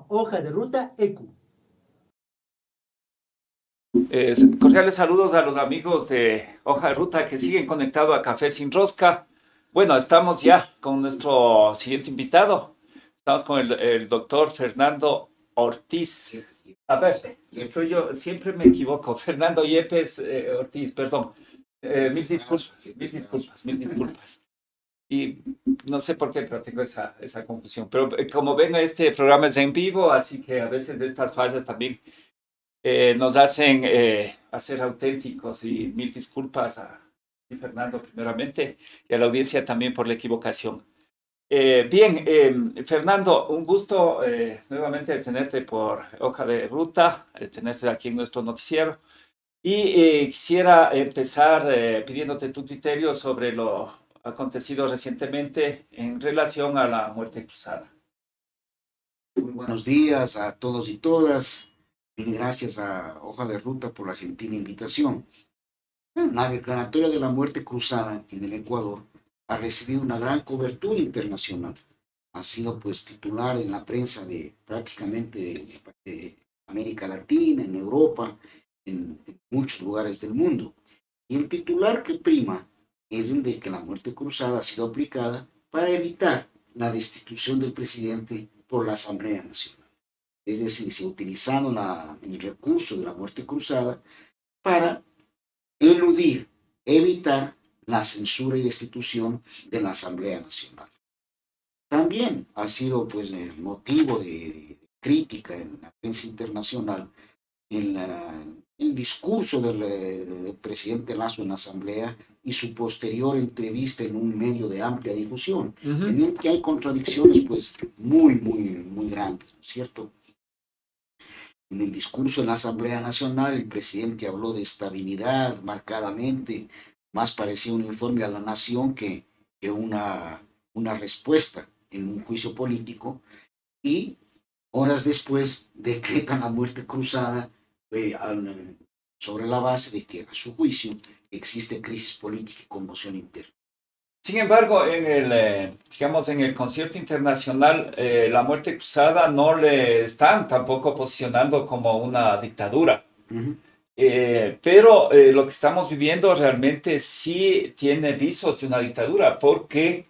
Hoja de Ruta EQ. Cordiales saludos a los amigos de Hoja de Ruta que siguen conectados a Café Sin Rosca. Bueno, estamos ya con nuestro siguiente invitado. Estamos con el doctor Fernando Ortiz. A ver, estoy yo, siempre me equivoco. Fernando Yepes Ortiz, perdón. Mil disculpas, mil disculpas, mil disculpas. Y no sé por qué, pero tengo esa confusión. Pero como ven, este programa es en vivo, así que a veces de estas fallas también nos hacen hacer auténticos y mil disculpas a ti, Fernando, primeramente, y a la audiencia también por la equivocación. Bien, Fernando, un gusto nuevamente de tenerte por Hoja de Ruta, tenerte aquí en nuestro noticiero. Y quisiera empezar pidiéndote tu criterio sobre lo acontecido recientemente en relación a la muerte cruzada. Muy buenos días a todos y todas. Y gracias a Hoja de Ruta por la gentil invitación. La declaratoria de la muerte cruzada en el Ecuador ha recibido una gran cobertura internacional. Ha sido pues titular en la prensa de prácticamente de América Latina, en Europa, en muchos lugares del mundo. Y el titular que prima es el de que la muerte cruzada ha sido aplicada para evitar la destitución del presidente por la Asamblea Nacional. Es decir, se ha utilizado el recurso de la muerte cruzada para eludir, evitar la censura y destitución de la Asamblea Nacional. También ha sido pues motivo de crítica en la prensa internacional el discurso del presidente Lasso en la Asamblea y su posterior entrevista en un medio de amplia difusión, en el que hay contradicciones pues muy grandes, ¿no es cierto? En el discurso en la Asamblea Nacional, el presidente habló de estabilidad marcadamente, más parecía un informe a la nación que una respuesta en un juicio político, y horas después decretan la muerte cruzada sobre la base de que, a su juicio, existe crisis política y conmoción interna. Sin embargo, digamos, en el concierto internacional, la muerte cruzada no le están tampoco posicionando como una dictadura. Uh-huh. Pero lo que estamos viviendo realmente sí tiene visos de una dictadura, porque,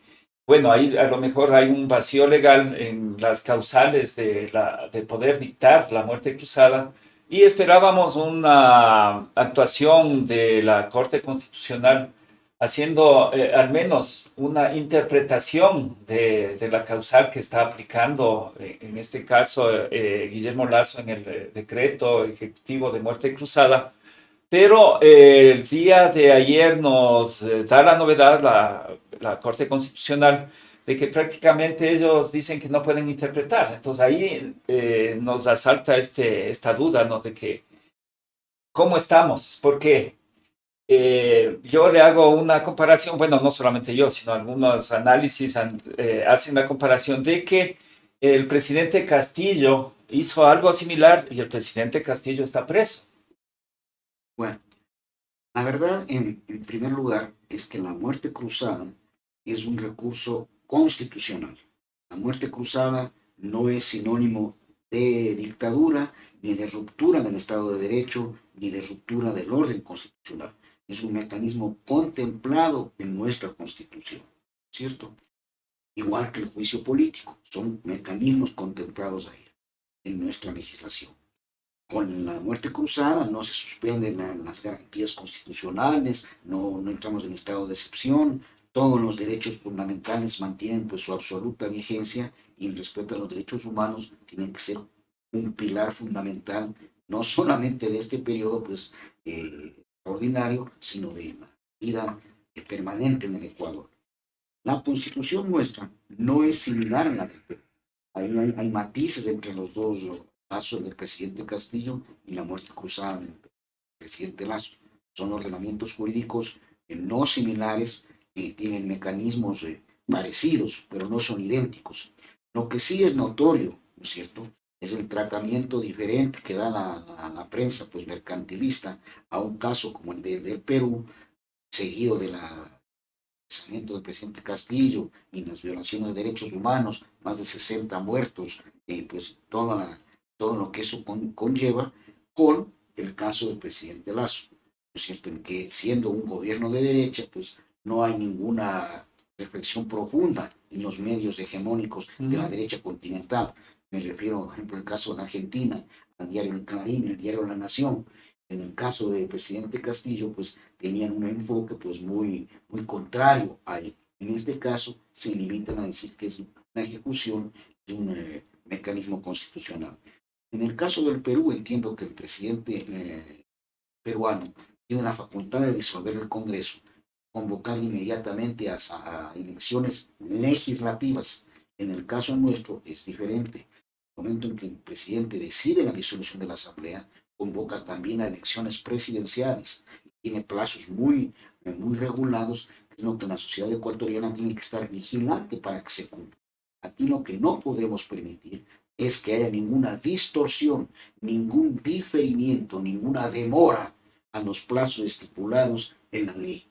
bueno, ahí a lo mejor hay un vacío legal en las causales de poder dictar la muerte cruzada, y esperábamos una actuación de la Corte Constitucional haciendo al menos una interpretación de la causal que está aplicando, en este caso, Guillermo Lasso en el decreto ejecutivo de muerte cruzada. Pero el día de ayer nos da la novedad la Corte Constitucional de que prácticamente ellos dicen que no pueden interpretar. Entonces ahí nos asalta esta duda, ¿no? De que, ¿cómo estamos? ¿Por qué? Yo le hago una comparación, bueno, no solamente yo, sino algunos análisis hacen la comparación de que el presidente Castillo hizo algo similar y el presidente Castillo está preso. Bueno, la verdad, en primer lugar, es que la muerte cruzada es un recurso constitucional. La muerte cruzada no es sinónimo de dictadura, ni de ruptura del Estado de Derecho, ni de ruptura del orden constitucional. Es un mecanismo contemplado en nuestra Constitución, ¿cierto? Igual que el juicio político, son mecanismos contemplados ahí en nuestra legislación. Con la muerte cruzada no se suspenden las garantías constitucionales, no entramos en estado de excepción, todos los derechos fundamentales mantienen pues su absoluta vigencia, y el respeto a los derechos humanos tiene que ser un pilar fundamental, no solamente de este periodo pues extraordinario, sino de la vida permanente en el Ecuador. La constitución nuestra no es similar a la del Perú. Hay matices entre los dos casos del presidente Castillo y la muerte cruzada del presidente Lasso. Son ordenamientos jurídicos no similares, que tienen mecanismos parecidos, pero no son idénticos. Lo que sí es notorio, ¿no es cierto?, es el tratamiento diferente que da la prensa pues mercantilista a un caso como el del Perú, seguido procesamiento del presidente Castillo y las violaciones de derechos humanos, más de 60 muertos, pues todo lo que eso conlleva, con el caso del presidente Lazo, ¿no es cierto? En que siendo un gobierno de derecha, pues no hay ninguna reflexión profunda en los medios hegemónicos de la derecha continental. Me refiero, por ejemplo, al caso de Argentina, al diario El Clarín, el diario La Nación. En el caso del presidente Castillo, pues tenían un enfoque pues muy contrario a él. En este caso, se limitan a decir que es una ejecución de un mecanismo constitucional. En el caso del Perú, entiendo que el presidente peruano tiene la facultad de disolver el Congreso, convocar inmediatamente a elecciones legislativas. En el caso nuestro es diferente. En el momento en que el presidente decide la disolución de la Asamblea, convoca también a elecciones presidenciales. Tiene plazos muy regulados, que es lo que la sociedad ecuatoriana tiene que estar vigilante para que se cumpla. Aquí lo que no podemos permitir es que haya ninguna distorsión, ningún diferimiento, ninguna demora a los plazos estipulados en la ley.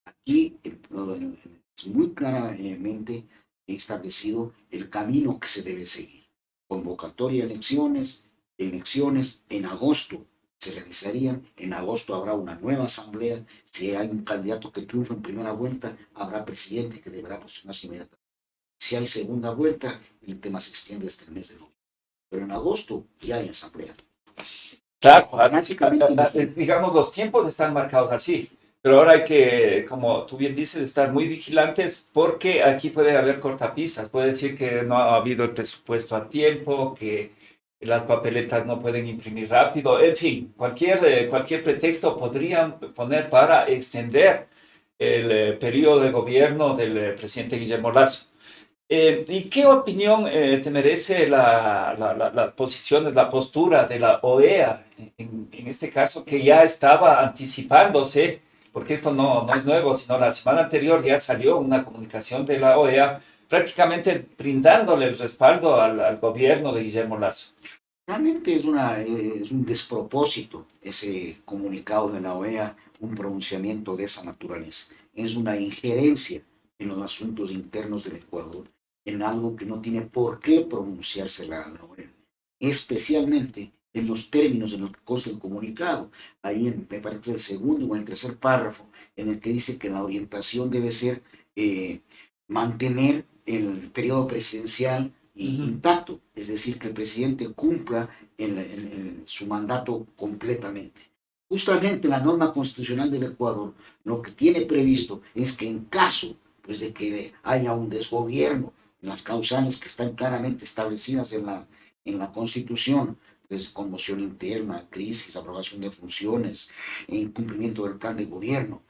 Aquí es muy claramente establecido el camino que se debe seguir. Convocatoria de elecciones, elecciones en agosto se realizarían, en agosto habrá una nueva asamblea, si hay un candidato que triunfa en primera vuelta, habrá presidente que deberá posicionarse inmediatamente. Si hay segunda vuelta, el tema se extiende hasta el mes de noviembre. Pero en agosto ya hay asamblea. Claro, digamos, los tiempos están marcados así, pero ahora hay que, como tú bien dices, estar muy vigilantes porque aquí puede haber cortapisas, puede decir que no ha habido el presupuesto a tiempo, que las papeletas no pueden imprimir rápido, en fin, cualquier pretexto podrían poner para extender el periodo de gobierno del presidente Guillermo Lasso. ¿Y qué opinión te merece las posiciones, la postura de la OEA en este caso, que ya estaba anticipándose, porque esto no es nuevo, sino la semana anterior ya salió una comunicación de la OEA prácticamente brindándole el respaldo al gobierno de Guillermo Lasso? Realmente es un despropósito ese comunicado de la OEA, un pronunciamiento de esa naturaleza. Es una injerencia en los asuntos internos del Ecuador, en algo que no tiene por qué pronunciarse la OEA, especialmente en los términos en los que consta el comunicado. Ahí me parece el segundo o el tercer párrafo, en el que dice que la orientación debe ser mantener el periodo presidencial intacto, es decir, que el presidente cumpla su mandato completamente. Justamente la norma constitucional del Ecuador lo que tiene previsto es que en caso pues, de que haya un desgobierno en las causales que están claramente establecidas en la Constitución, pues conmoción interna, crisis, aprobación de funciones, incumplimiento del plan de gobierno,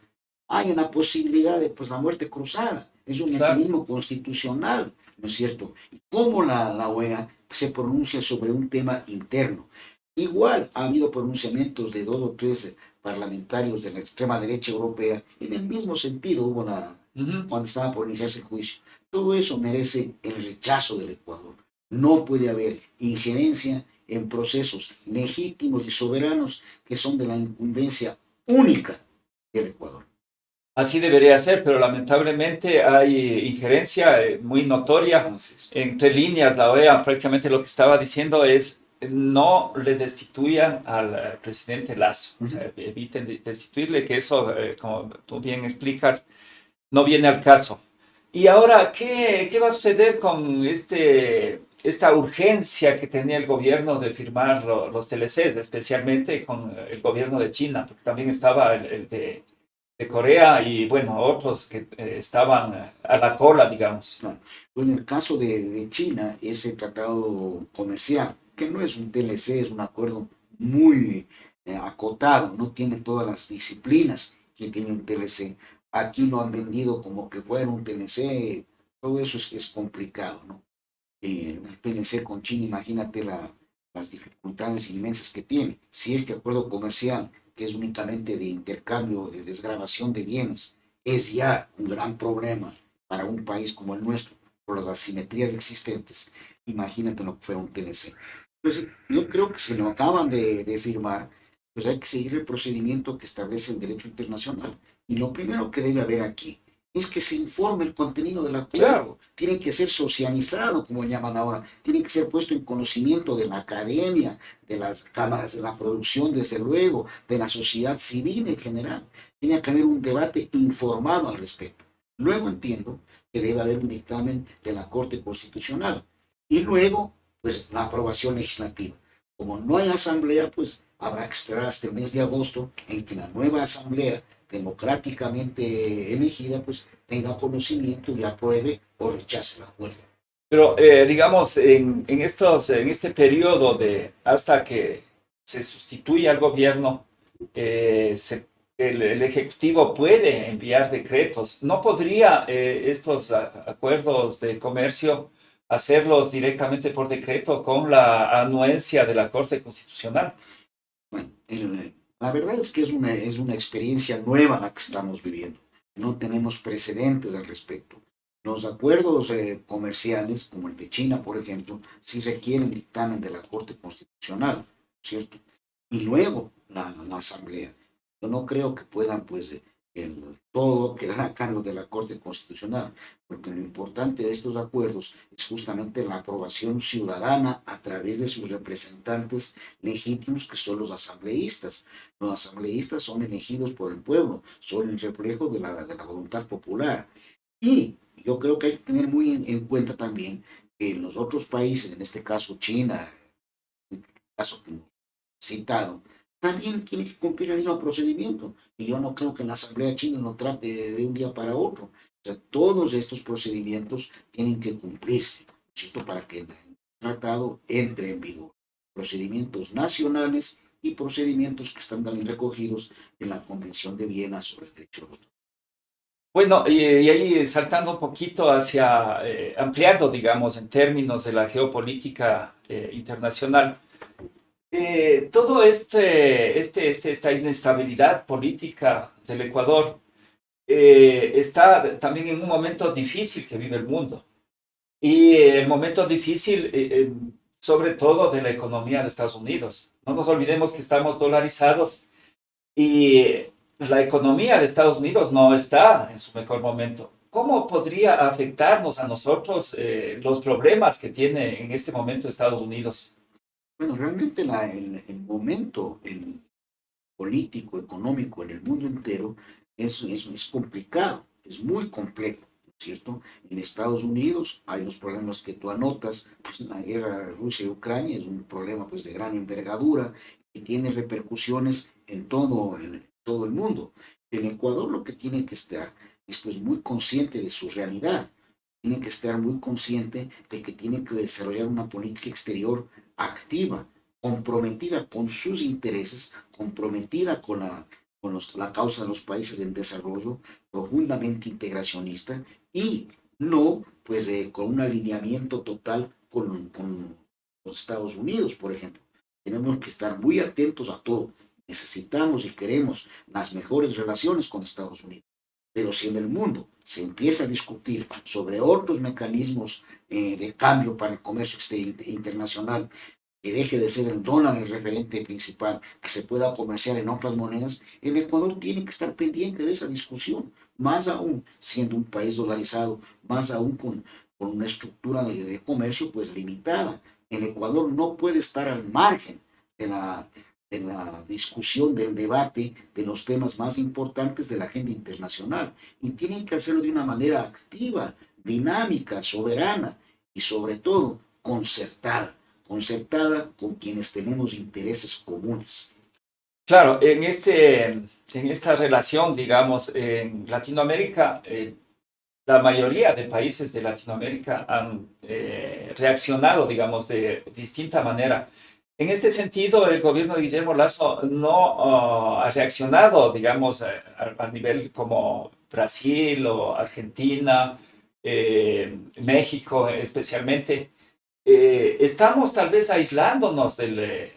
hay una posibilidad de pues, la muerte cruzada. Es un mecanismo constitucional, ¿no es cierto? ¿Cómo la OEA se pronuncia sobre un tema interno? Igual ha habido pronunciamientos de 2 o 3 parlamentarios de la extrema derecha europea en el mismo sentido, cuando estaba por iniciarse el juicio. Todo eso merece el rechazo del Ecuador. No puede haber injerencia en procesos legítimos y soberanos que son de la incumbencia única del Ecuador. Así debería ser, pero lamentablemente hay injerencia muy notoria. Entre líneas, la OEA prácticamente lo que estaba diciendo es no le destituyan al presidente Lasso. O sea, eviten destituirle, que eso, como tú bien explicas, no viene al caso. Y ahora, ¿qué va a suceder con esta urgencia que tenía el gobierno de firmar los TLCs, especialmente con el gobierno de China? Porque también estaba el de Corea y, bueno, otros que estaban a la cola, digamos. Bueno, en el caso de China, ese tratado comercial, que no es un TLC, es un acuerdo muy acotado, no tiene todas las disciplinas que tiene un TLC. Aquí lo han vendido como que fuera un TLC, todo eso es complicado, ¿no? El TLC con China, imagínate las dificultades inmensas que tiene. Si este acuerdo comercial, que es únicamente de intercambio, de desgravación de bienes, es ya un gran problema para un país como el nuestro, por las asimetrías existentes, imagínate lo que fuera un TLC. Entonces, yo creo que si lo acaban de firmar, pues hay que seguir el procedimiento que establece el derecho internacional. Y lo primero que debe haber aquí es que se informe el contenido del Claro. acuerdo, tiene que ser socializado, como llaman ahora, tiene que ser puesto en conocimiento de la academia, de las cámaras de la producción, desde luego, de la sociedad civil en general. Tiene que haber un debate informado al respecto. Luego entiendo que debe haber un dictamen de la Corte Constitucional y luego, pues, la aprobación legislativa. Como no hay asamblea, pues habrá que esperar hasta el mes de agosto en que la nueva asamblea democráticamente elegida, pues tenga conocimiento y apruebe o rechace el acuerdo. Pero digamos, en este periodo de hasta que se sustituya al gobierno, el Ejecutivo puede enviar decretos. ¿No podría estos acuerdos de comercio hacerlos directamente por decreto con la anuencia de la Corte Constitucional? Bueno, la verdad es que es una experiencia nueva la que estamos viviendo. No tenemos precedentes al respecto. Los acuerdos comerciales, como el de China, por ejemplo, sí requieren dictamen de la Corte Constitucional, ¿cierto? Y luego la Asamblea. Yo no creo que puedan, pues, todo quedar a cargo de la Corte Constitucional, porque lo importante de estos acuerdos es justamente la aprobación ciudadana a través de sus representantes legítimos, que son los asambleístas. Los asambleístas son elegidos por el pueblo, son el reflejo de la voluntad popular. Y yo creo que hay que tener muy en cuenta también que en los otros países, en este caso China, en el caso que hemos citado, también tiene que cumplir el mismo procedimiento. Y yo no creo que en la Asamblea China lo trate de un día para otro. O sea, todos estos procedimientos tienen que cumplirse, ¿cierto? Para que el tratado entre en vigor. Procedimientos nacionales y procedimientos que están también recogidos en la Convención de Viena sobre Derechos de los Niños. Bueno, y ahí saltando un poquito hacia, ampliando, digamos, en términos de la geopolítica internacional. Todo esta inestabilidad política del Ecuador está también en un momento difícil que vive el mundo. Y el momento difícil, sobre todo de la economía de Estados Unidos. No nos olvidemos que estamos dolarizados y la economía de Estados Unidos no está en su mejor momento. ¿Cómo podría afectarnos a nosotros los problemas que tiene en este momento Estados Unidos? Bueno, realmente el momento político, económico en el mundo entero es complicado, es muy complejo, ¿no es cierto? En Estados Unidos hay los problemas que tú anotas, pues la guerra de Rusia y Ucrania es un problema pues de gran envergadura y tiene repercusiones en todo el mundo. En Ecuador lo que tiene que estar es pues muy consciente de su realidad, tiene que estar muy consciente de que tiene que desarrollar una política exterior activa, comprometida con sus intereses, comprometida la causa de los países en desarrollo, profundamente integracionista y no pues con un alineamiento total con los Estados Unidos, por ejemplo. Tenemos que estar muy atentos a todo. Necesitamos y queremos las mejores relaciones con Estados Unidos. Pero si en el mundo se empieza a discutir sobre otros mecanismos de cambio para el comercio internacional, que deje de ser el dólar el referente principal, que se pueda comerciar en otras monedas, el Ecuador tiene que estar pendiente de esa discusión, más aún siendo un país dolarizado, más aún con una estructura de comercio pues limitada. El Ecuador no puede estar al margen de la discusión, del debate de los temas más importantes de la agenda internacional y tienen que hacerlo de una manera activa, dinámica, soberana y sobre todo concertada con quienes tenemos intereses comunes. Claro, en esta relación, digamos, en Latinoamérica, la mayoría de países de Latinoamérica han reaccionado, digamos, de distinta manera. En este sentido, el gobierno de Guillermo Lasso no ha reaccionado, digamos, a nivel como Brasil o Argentina, México especialmente. Estamos tal vez aislándonos del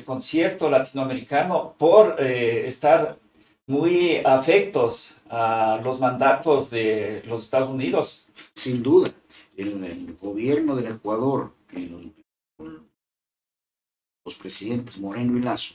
concierto latinoamericano por estar muy afectos a los mandatos de los Estados Unidos. Sin duda, el gobierno del Ecuador, los presidentes Moreno y Lasso,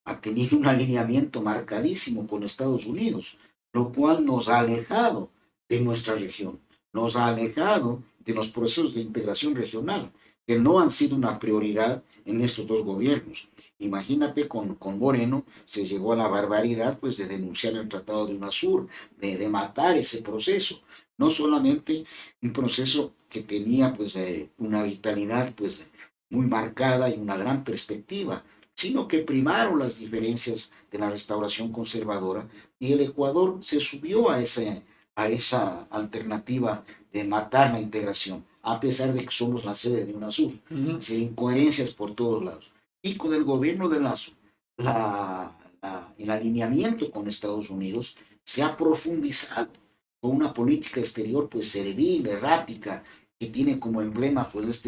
ha tenido un alineamiento marcadísimo con Estados Unidos, lo cual nos ha alejado en nuestra región. Nos ha alejado de los procesos de integración regional, que no han sido una prioridad en estos dos gobiernos. Imagínate, con Moreno se llegó a la barbaridad pues, de denunciar el Tratado de UNASUR, de matar ese proceso. No solamente un proceso que tenía pues, una vitalidad pues, muy marcada y una gran perspectiva, sino que primaron las diferencias de la restauración conservadora y el Ecuador se subió a esa alternativa de matar la integración, a pesar de que somos la sede de UNASUR. Es decir, incoherencias por todos lados. Y con el gobierno de Lazo, el alineamiento con Estados Unidos se ha profundizado con una política exterior pues servil, errática, que tiene como emblema pues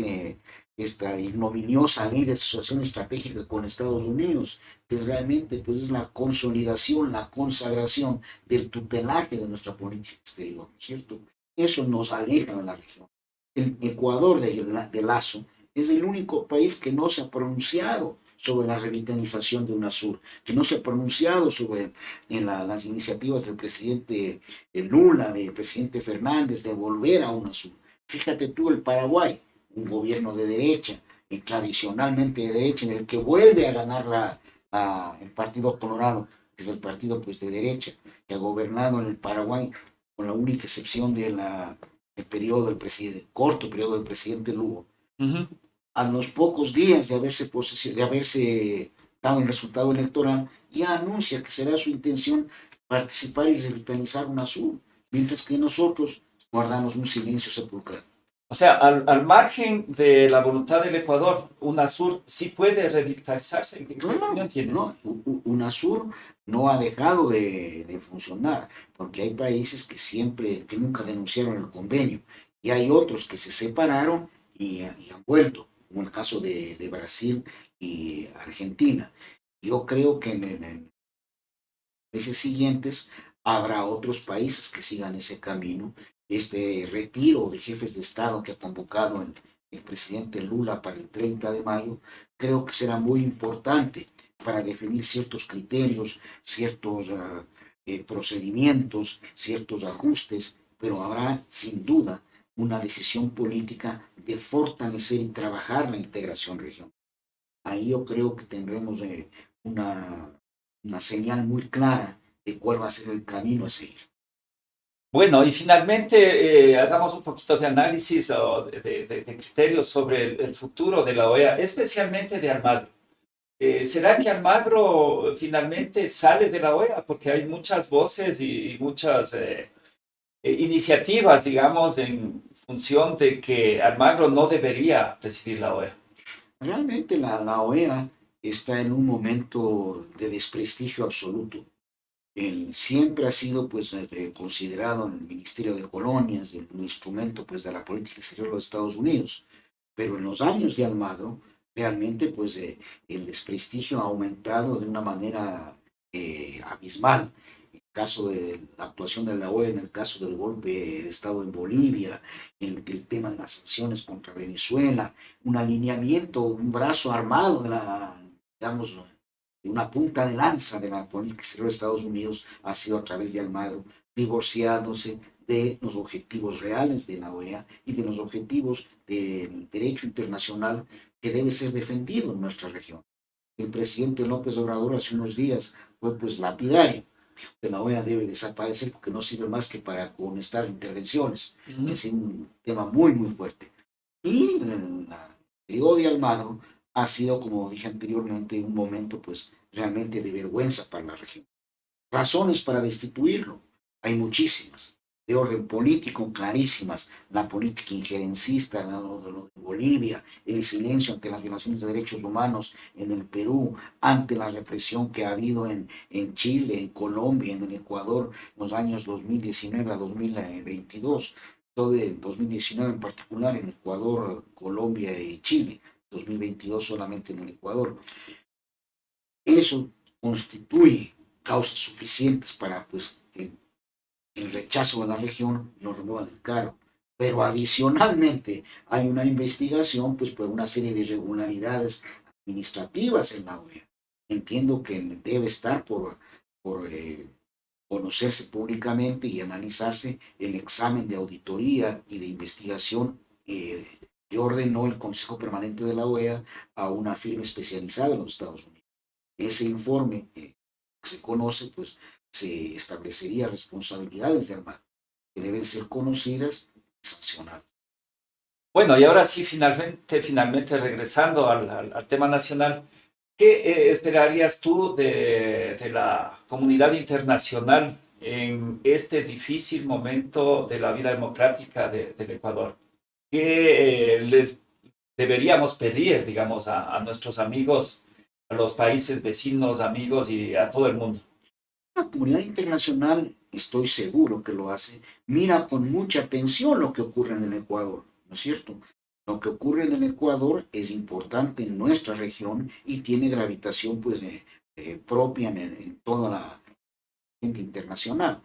esta ignominiosa ley de asociación estratégica con Estados Unidos, que es realmente pues es la consolidación, la consagración del tutelaje de nuestra política exterior, ¿no es cierto? Eso nos aleja de la región. El Ecuador de Lazo es el único país que no se ha pronunciado sobre la revitalización de UNASUR, que no se ha pronunciado sobre las iniciativas del presidente Lula, del presidente Fernández, de volver a UNASUR. Fíjate tú, el Paraguay, un gobierno de derecha, tradicionalmente de derecha, en el que vuelve a ganar el Partido Colorado, que es el partido pues, de derecha, que ha gobernado en el Paraguay, con la única excepción del periodo del presidente, corto periodo del presidente Lugo. Uh-huh. A los pocos días de haberse dado el resultado electoral, ya anuncia que será su intención participar y revitalizar UNASUR, mientras que nosotros guardamos un silencio sepulcral. O sea, al margen de la voluntad del Ecuador, UNASUR sí puede revitalizarse. Claro, no, UNASUR no ha dejado de funcionar, porque hay países que nunca denunciaron el convenio, y hay otros que se separaron y han vuelto, como el caso de Brasil y Argentina. Yo creo que en meses siguientes habrá otros países que sigan ese camino. Este retiro de jefes de Estado que ha convocado el presidente Lula para el 30 de mayo, creo que será muy importante para definir ciertos criterios, ciertos procedimientos, ciertos ajustes, pero habrá sin duda una decisión política de fortalecer y trabajar la integración regional. Ahí yo creo que tendremos una señal muy clara de cuál va a ser el camino a seguir. Bueno, y finalmente hagamos un poquito de análisis o de criterios sobre el futuro de la OEA, especialmente de Almagro. ¿Será que Almagro finalmente sale de la OEA? Porque hay muchas voces y muchas iniciativas, digamos, en función de que Almagro no debería presidir la OEA. Realmente la OEA está en un momento de desprestigio absoluto. Siempre ha sido pues, considerado en el Ministerio de Colonias, un instrumento pues, de la política exterior de los Estados Unidos. Pero en los años de Almagro, realmente pues, el desprestigio ha aumentado de una manera abismal. En el caso de la actuación de la OEA, en el caso del golpe de Estado en Bolivia, en el tema de las sanciones contra Venezuela, un alineamiento, un brazo armado de digamos, una punta de lanza de la política exterior de Estados Unidos ha sido a través de Almagro, divorciándose de los objetivos reales de la OEA y de los objetivos del derecho internacional que debe ser defendido en nuestra región. El presidente López Obrador hace unos días fue pues lapidario, dijo que la OEA debe desaparecer porque no sirve más que para conectar intervenciones. Uh-huh. Es un tema muy, muy fuerte. Y el periodo de Almagro ha sido, como dije anteriormente, un momento pues realmente de vergüenza para la región. Razones para destituirlo, hay muchísimas, de orden político clarísimas, la política injerencista, lo de Bolivia, el silencio ante las violaciones de derechos humanos en el Perú, ante la represión que ha habido en Chile, en Colombia, en el Ecuador, en los años 2019 a 2022, todo el 2019 en particular en Ecuador, Colombia y Chile, 2022 solamente en el Ecuador. Eso constituye causas suficientes para pues, el rechazo de la región lo remueva del cargo. Pero adicionalmente hay una investigación pues, por una serie de irregularidades administrativas en la OEA. Entiendo que debe estar por conocerse públicamente y analizarse el examen de auditoría y de investigación que ordenó el Consejo Permanente de la OEA a una firma especializada en los Estados Unidos. Ese informe que se conoce, pues se establecería responsabilidades de Armado que deben ser conocidas y sancionadas. Bueno, y ahora sí, finalmente regresando al tema nacional, ¿qué esperarías tú de la comunidad internacional en este difícil momento de la vida democrática del Ecuador? ¿Qué les deberíamos pedir, digamos, a nuestros amigos, a los países vecinos, amigos y a todo el mundo? La comunidad internacional, estoy seguro que lo hace, mira con mucha atención lo que ocurre en el Ecuador, ¿no es cierto? Lo que ocurre en el Ecuador es importante en nuestra región y tiene gravitación pues, propia en toda la gente internacional.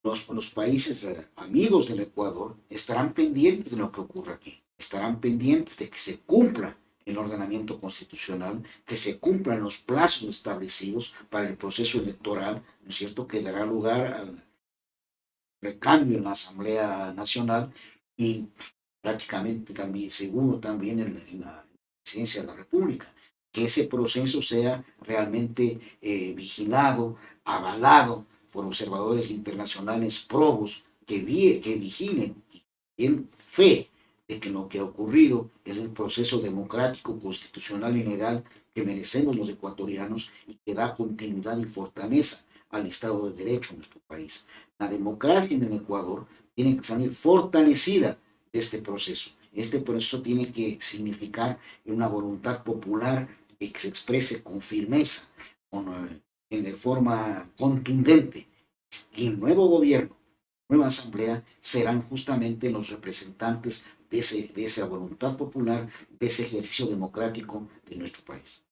Los países amigos del Ecuador estarán pendientes de lo que ocurre aquí, estarán pendientes de que se cumpla el ordenamiento constitucional, que se cumplan los plazos establecidos para el proceso electoral, ¿no es cierto?, que dará lugar al recambio en la Asamblea Nacional y prácticamente también, seguro también en la presidencia de la República, que ese proceso sea realmente vigilado, avalado por observadores internacionales probos que vigilen y tienen fe de que lo que ha ocurrido es el proceso democrático, constitucional y legal que merecemos los ecuatorianos y que da continuidad y fortaleza al Estado de Derecho en nuestro país. La democracia en el Ecuador tiene que salir fortalecida de este proceso. Este proceso tiene que significar una voluntad popular que se exprese con firmeza, de forma contundente. Y el nuevo gobierno, nueva asamblea, serán justamente los representantes de esa voluntad popular, de ese ejercicio democrático de nuestro país.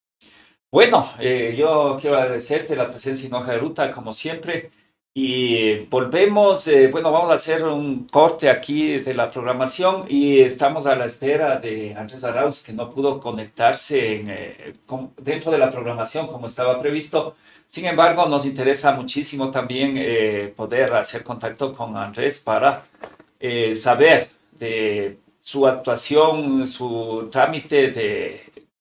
Bueno, yo quiero agradecerte la presencia en Hoja de Ruta, como siempre, y volvemos, bueno, vamos a hacer un corte aquí de la programación y estamos a la espera de Andrés Arauz, que no pudo conectarse dentro de la programación como estaba previsto. Sin embargo, nos interesa muchísimo también poder hacer contacto con Andrés para saber de su actuación, su trámite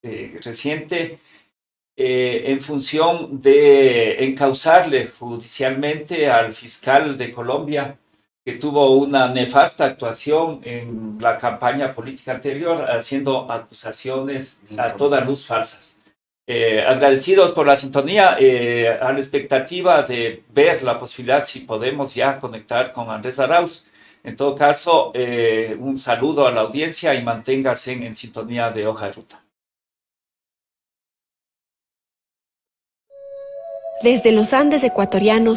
de reciente en función de encauzarle judicialmente al fiscal de Colombia, que tuvo una nefasta actuación en la campaña política anterior, haciendo acusaciones a toda luz falsas. Agradecidos por la sintonía, a la expectativa de ver la posibilidad si podemos ya conectar con Andrés Arauz. En todo caso, un saludo a la audiencia y manténgase en sintonía de Hoja de Ruta. Desde los Andes ecuatorianos